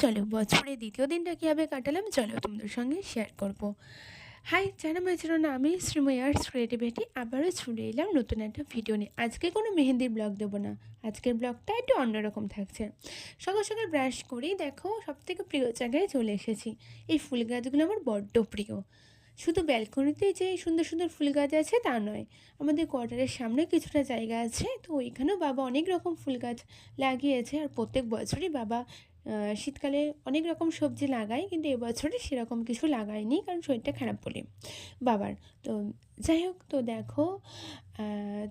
চলো বছরের দ্বিতীয় দিনটা কীভাবে কাটালাম চলো তোমাদের সঙ্গে শেয়ার করব। হাই, জানা হয়েছিল না, আমি শ্রীময়ী আর্টস ক্রিয়েটিভিটি আবারও চলে এলাম নতুন একটা ভিডিও নিয়ে। আজকে কোনো মেহেন্দির ব্লগ দেবো না, আজকের ব্লগটা একটু অন্যরকম থাকছে। সকাল সকাল ব্রাশ করেই দেখো সবথেকে প্রিয় জায়গায় চলে এসেছি। এই ফুল গাছগুলো আমার বড্ড প্রিয়। শুধু ব্যালকনিতে যে সুন্দর সুন্দর ফুল গাছ আছে তা নয়, আমাদের কোয়ার্টারের সামনে কিছুটা জায়গা আছে, তো ওইখানেও বাবা অনেক রকম ফুল গাছ লাগিয়েছে। আর প্রত্যেক বছরই বাবা শীতকালে অনেক রকম সবজি লাগায়, কিন্তু এবছরে সেরকম কিছু লাগায়নি কারণ শরীরটা খারাপ বলে বাবার। তো যাই হোক, তো দেখো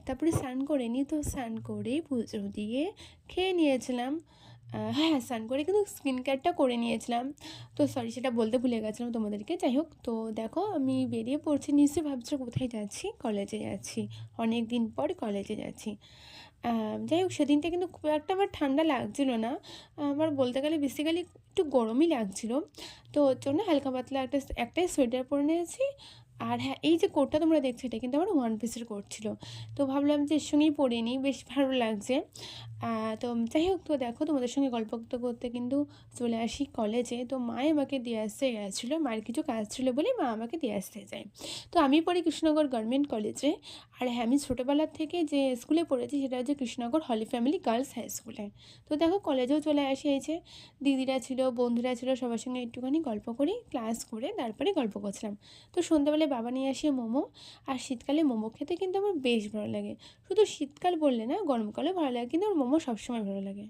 তারপরে স্নান করে নিই, তো স্নান করে পুজো দিয়ে খেয়ে নিয়েছিলাম। হ্যাঁ, স্নান করে কিন্তু স্কিন কেয়ারটা করে নিয়েছিলাম, তো সরি সেটা বলতে ভুলে গেছিলাম তোমাদেরকে। যাই হোক, তো দেখো আমি বেরিয়ে পড়ছি, নিশ্চয়ই ভাবছো কোথায় যাচ্ছি, কলেজে যাচ্ছি, অনেক দিন পর কলেজে যাচ্ছি। যাই হোক, সেদিনটা কিন্তু খুব একটা আমার ঠান্ডা লাগছিল না, আমার বলতে গেলে বেসিক্যালি একটু গরমই লাগছিল। তো ওর জন্য হালকা পাতলা একটাই সোয়েটার পরে নিয়েছি। আর হ্যাঁ, এই যে কোটটা তোমরা দেখছো এটা কিন্তু আমার ওয়ান পিসের কোট ছিল, তো ভাবলাম যে এর সঙ্গেই পরে নিই, বেশ ভালো লাগছে। তো যাই হোক, তো দেখো তোমাদের সঙ্গে গল্প করতে করতে কিন্তু চলে আসি কলেজে। তো মাই আমাকে দিয়ে আসতে গেছিলো, মায়ের কিছু কাজ ছিল বলে মা আমাকে দিয়ে আসতে যায়। তো আমি পড়ি কৃষ্ণনগর গভর্নমেন্ট কলেজে। আর হ্যাঁ, আমি ছোটোবেলার থেকে যে স্কুলে পড়েছি সেটা হচ্ছে কৃষ্ণনগর হলি ফ্যামিলি গার্লস হাই স্কুলে। তো দেখো কলেজেও চলে আসি, এই যে দিদিরা ছিল, বন্ধুরা ছিল, সবার সঙ্গে একটুখানি গল্প করি, ক্লাস করে তারপরে গল্প করছিলাম। তো সন্ধ্যাবেলায় বাবা নিয়ে আসে মোমো, আর শীতকালে মোমো খেতে কিন্তু আমার বেশ ভালো লাগে। শুধু শীতকাল বললে না, গরমকালেও ভালো লাগে, কিন্তু আমার মোমো সবসময় ভালো লাগে।